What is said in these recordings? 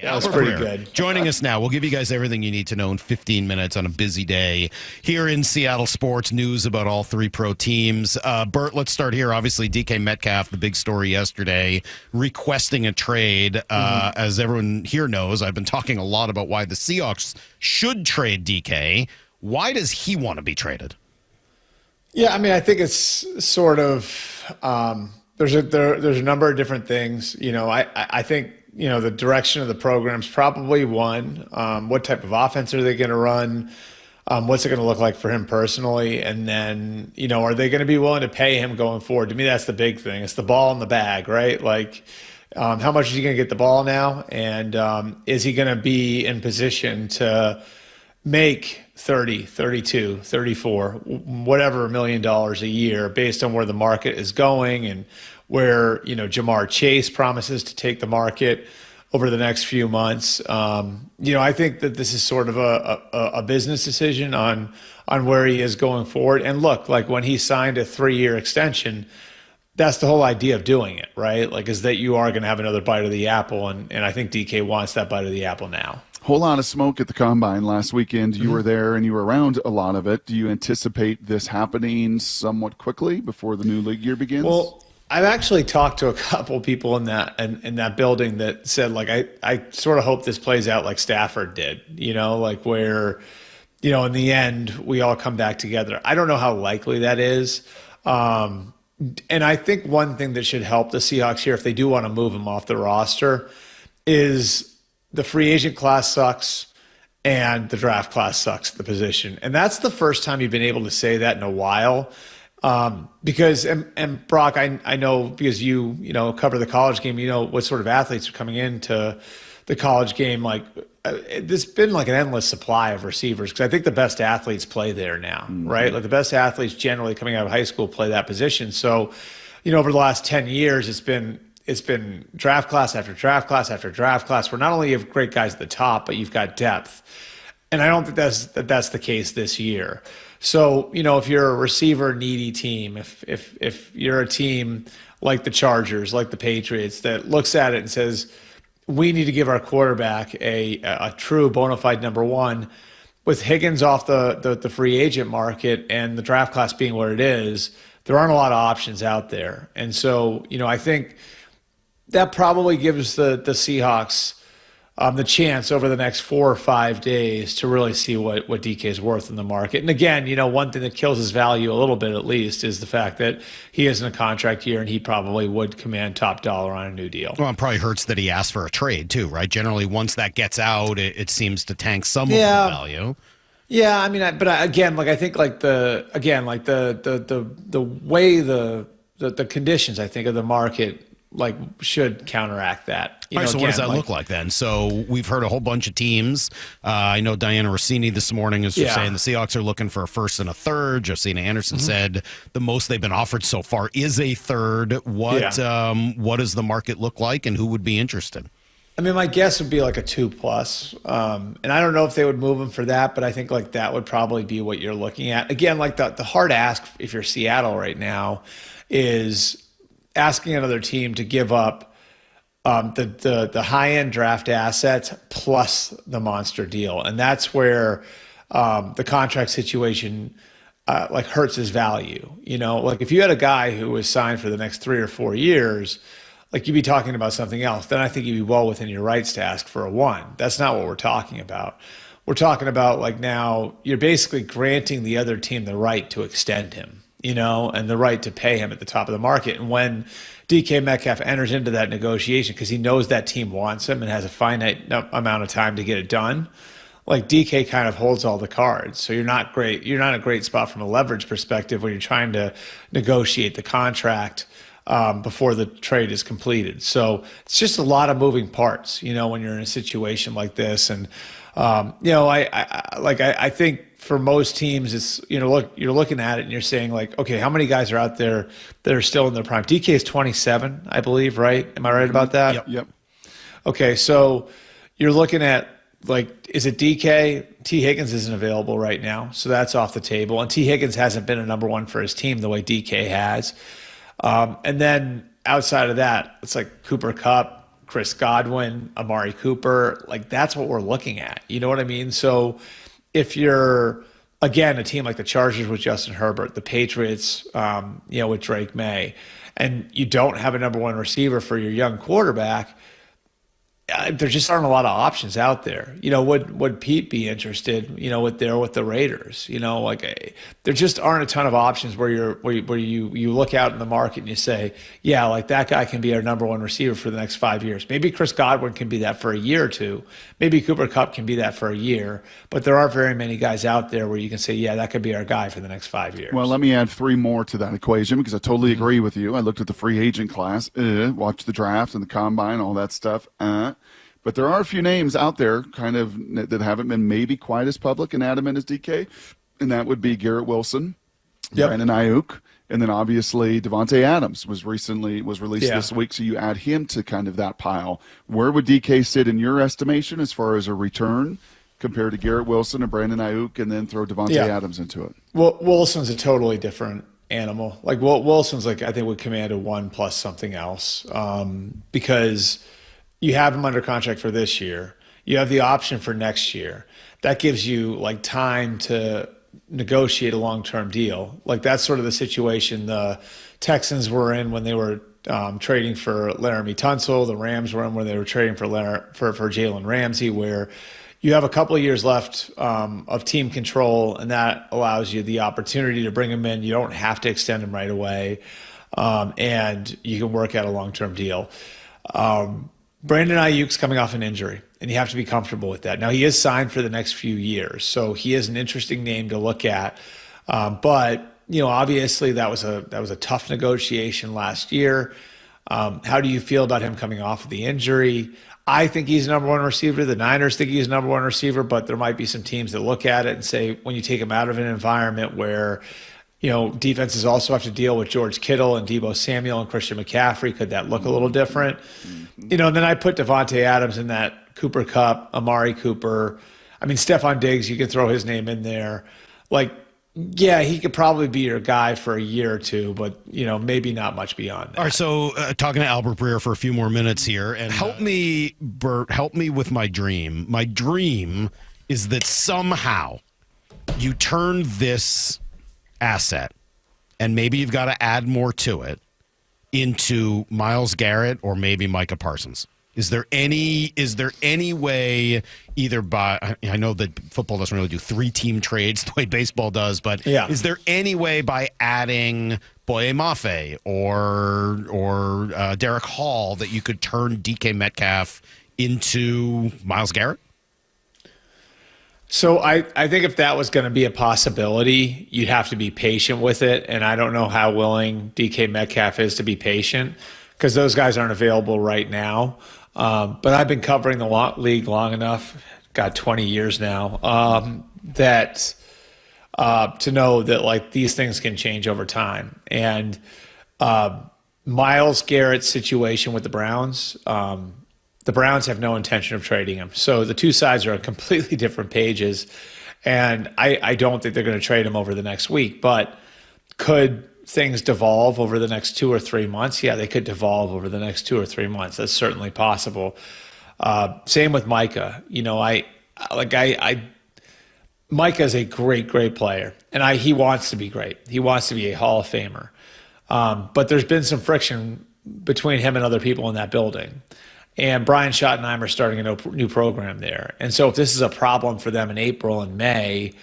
That's Albert pretty Breer, good. joining us now. We'll give you guys everything you need to know in 15 minutes on a busy day here in Seattle sports news about all three pro teams. Bert, let's start here. Obviously, DK Metcalf, the big story yesterday, requesting a trade. As everyone here knows, I've been talking a lot about why the Seahawks should trade DK. Why does he want to be traded? Yeah, I mean, I think it's sort of there's a number of different things. I think the direction of the program's probably one. What type of offense are they going to run? What's it going to look like for him personally? And then are they going to be willing to pay him going forward? To me, that's the big thing. It's the ball in the bag, right? Like, how much is he going to get the ball now? And is he going to be in position to make 30, 32, 34, whatever $1 million a year based on where the market is going and where, Jamar Chase promises to take the market over the next few months. I think that this is sort of a business decision on where he is going forward. And look, like when he signed a 3-year extension, that's the whole idea of doing it, right? Like, is that you are going to have another bite of the apple. And I think DK wants that bite of the apple now. Whole lot of smoke at the Combine last weekend. You were there and you were around a lot of it. Do you anticipate this happening somewhat quickly before the new league year begins? Well, I've actually talked to a couple people in that building that said, like, I sort of hope this plays out like Stafford did, like where, in the end, we all come back together. I don't know how likely that is. And I think one thing that should help the Seahawks here, if they do want to move him off the roster, is the free agent class sucks and the draft class sucks at the position. And that's the first time you've been able to say that in a while. Because, and Brock, I know because you cover the college game, what sort of athletes are coming into the college game. Like, there's been like an endless supply of receivers because I think the best athletes play there now, right? Like the best athletes generally coming out of high school play that position. So, over the last 10 years, it's been draft class after draft class after draft class where not only you have great guys at the top, but you've got depth. And I don't think that's the case this year. So, if you're a receiver needy team, if you're a team like the Chargers, like the Patriots, that looks at it and says, we need to give our quarterback a true bona fide number one, with Higgins off the free agent market and the draft class being where it is, there aren't a lot of options out there. And so, I think that probably gives the Seahawks the chance over the next 4 or 5 days to really see what DK is worth in the market. And again, one thing that kills his value a little bit at least is the fact that he is in a contract year and he probably would command top dollar on a new deal. Well, it probably hurts that he asked for a trade too, right? Generally, once that gets out, it seems to tank some of the value. Yeah, I mean, again, like I think like the way the conditions I think of the market like should counteract that. All right, so what does that look like then? So we've heard a whole bunch of teams. I know Diana Rossini this morning is saying the Seahawks are looking for a first and a third. Josina Anderson said the most they've been offered so far is a third. What does the market look like, and who would be interested? I mean, my guess would be like a 2+. And I don't know if they would move him for that, but I think like that would probably be what you're looking at. Again, like the hard ask if you're Seattle right now is asking another team to give up the high-end draft assets plus the monster deal. And that's where the contract situation like hurts his value. Like if you had a guy who was signed for the next 3 or 4 years, like you'd be talking about something else. Then I think you'd be well within your rights to ask for a 1. That's not what we're talking about. We're talking about like now you're basically granting the other team the right to extend him, and the right to pay him at the top of the market. And when DK Metcalf enters into that negotiation because he knows that team wants him and has a finite amount of time to get it done, like DK kind of holds all the cards. So you're not in a great spot from a leverage perspective when you're trying to negotiate the contract before the trade is completed. So it's just a lot of moving parts, when you're in a situation like this. And, I think for most teams, it's, look, you're looking at it and you're saying like, okay, how many guys are out there that are still in their prime? DK is 27, I believe, right? Am I right about that? Yep. Okay. So you're looking at like, is it DK? T. Higgins isn't available right now. So that's off the table. And T. Higgins hasn't been a number one for his team the way DK has. And then outside of that, it's like Cooper Kupp, Chris Godwin, Amari Cooper. Like, that's what we're looking at. You know what I mean? So if you're, again, a team like the Chargers with Justin Herbert, the Patriots, with Drake May, and you don't have a number one receiver for your young quarterback, there just aren't a lot of options out there. Would Pete be interested, with the Raiders? There just aren't a ton of options where you look out in the market and you say, yeah, like that guy can be our number one receiver for the next 5 years. Maybe Chris Godwin can be that for a year or two. Maybe Cooper Kupp can be that for a year. But there aren't very many guys out there where you can say, yeah, that could be our guy for the next 5 years. Well, let me add 3 more to that equation because I totally agree with you. I looked at the free agent class, watched the draft and the combine, all that stuff. But there are a few names out there kind of that haven't been maybe quite as public and adamant as DK, and that would be Garrett Wilson, Brandon Ayuk, and then obviously Devontae Adams was released this week, so you add him to kind of that pile. Where would DK sit in your estimation as far as a return compared to Garrett Wilson and Brandon Ayuk, and then throw Devontae Adams into it? Well, Wilson's a totally different animal. Like, Wilson's I think would command a 1 plus something else, because you have him under contract for this year. You have the option for next year. That gives you time to negotiate a long-term deal. That's sort of the situation the Texans were in when they were trading for Laramie Tunsil. The Rams were in when they were trading for Jalen Ramsey, where you have a couple of years left of team control, and that allows you the opportunity to bring him in. You don't have to extend him right away, and you can work out a long-term deal. Brandon Ayuk's coming off an injury, and you have to be comfortable with that. Now, he is signed for the next few years, so he is an interesting name to look at. But obviously that was a tough negotiation last year. How do you feel about him coming off of the injury? I think he's number one receiver. The Niners think he's number one receiver, but there might be some teams that look at it and say, when you take him out of an environment where defenses also have to deal with George Kittle and Deebo Samuel and Christian McCaffrey, could that look a little different? And then I put Devontae Adams in that Cooper Kupp, Amari Cooper. I mean, Stephon Diggs, you can throw his name in there. He could probably be your guy for a year or two, but, maybe not much beyond that. All right, so talking to Albert Breer for a few more minutes here, and help me, Bert, help me with my dream. My dream is that somehow you turn this asset, and maybe you've got to add more to it, into Myles Garrett or maybe Micah Parsons. Is there any way, either by, I know that football doesn't really do 3-team trades the way baseball does, but is there any way by adding Boye Mafe or Derek Hall that you could turn DK Metcalf into Myles Garrett? So I think if that was going to be a possibility, you'd have to be patient with it. And I don't know how willing DK Metcalf is to be patient, because those guys aren't available right now. But I've been covering the league long enough, got 20 years now, that to know that these things can change over time. And Myles Garrett's situation with the Browns have no intention of trading him. So the two sides are on completely different pages, and I don't think they're going to trade him over the next week. But could things devolve over the next 2 or 3 months? Yeah, they could devolve over the next 2 or 3 months. That's certainly possible. Same with Micah. Micah is a great player, and he wants to be great. He wants to be a Hall of Famer. But there's been some friction between him and other people in that building. And Brian Schottenheimer starting a new program there. And so if this is a problem for them in April and May,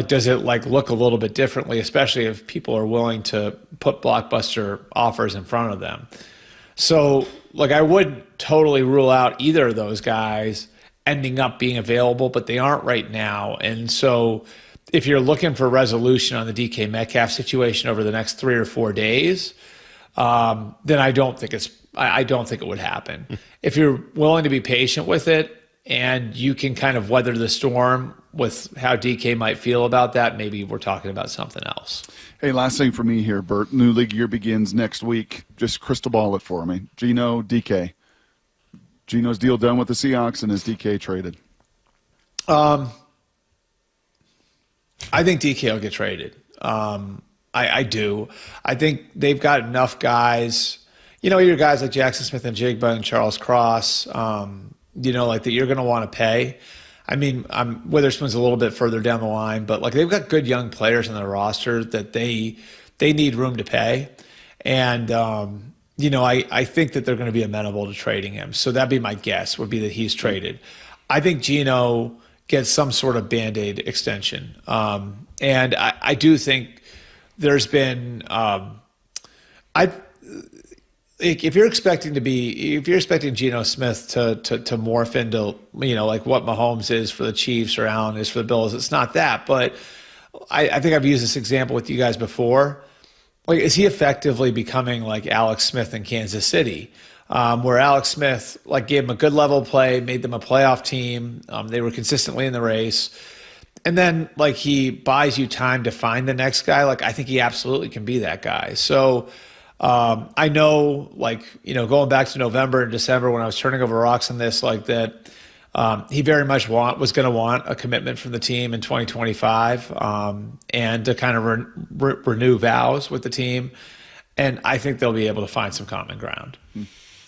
does it look a little bit differently, especially if people are willing to put blockbuster offers in front of them? So I wouldn't totally rule out either of those guys ending up being available, but they aren't right now. And so if you're looking for resolution on the DK Metcalf situation over the next 3 or 4 days, then I don't think it would happen. If you're willing to be patient with it and you can kind of weather the storm with how DK might feel about that, maybe we're talking about something else. Hey, last thing for me here, Bert. New league year begins next week. Just crystal ball it for me. Geno, DK. Geno's deal done with the Seahawks, and is DK traded? I think DK will get traded. I do. I think they've got enough guys. your guys like Jackson Smith and Jigba and Charles Cross, like that you're going to want to pay. I mean, Witherspoon's a little bit further down the line, but like they've got good young players in their roster that they need room to pay. And, I think that they're going to be amenable to trading him. So that'd be my guess, would be that he's traded. I think Geno gets some sort of Band-Aid extension. And I do think there's been if you're expecting Geno Smith to morph into, like what Mahomes is for the Chiefs or Allen is for the Bills, it's not that. But I think I've used this example with you guys before. Like, is he effectively becoming like Alex Smith in Kansas City, where Alex Smith like gave him a good level of play, made them a playoff team. They were consistently in the race. And then like he buys you time to find the next guy. Like, I think he absolutely can be that guy. So I know, like, going back to November and December when I was turning over rocks on this, like that, he very much was going to want a commitment from the team in 2025 and to kind of renew vows with the team. And I think they'll be able to find some common ground.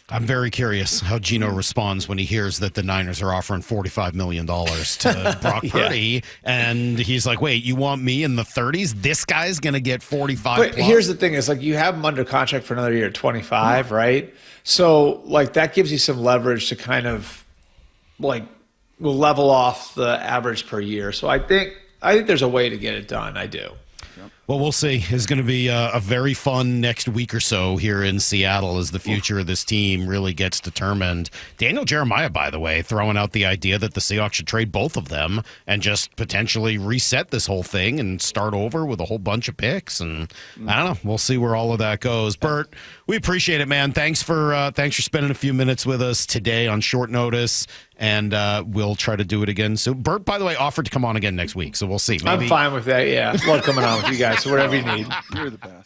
I'm very curious how Geno responds when he hears that the Niners are offering $45 million to Brock Purdy. And he's like, wait, you want me in the 30s? This guy's going to get 45 But plus? here's the thing is, like, you have him under contract for another year at 25, right? So, like, that gives you some leverage to kind of, like, level off the average per year. So I think there's a way to get it done. I do. Well, we'll see. It's going to be a very fun next week or so here in Seattle as the future of this team really gets determined. Daniel Jeremiah, by the way, throwing out the idea that the Seahawks should trade both of them and just potentially reset this whole thing and start over with a whole bunch of picks. And I don't know. We'll see where all of that goes. Bert, we appreciate it, man. Thanks for spending a few minutes with us today on short notice. And we'll try to do it again. So Bert, by the way, offered to come on again next week. So we'll see. Maybe. I'm fine with that. Yeah. Love coming on with you guys. So whatever you need. You're the best.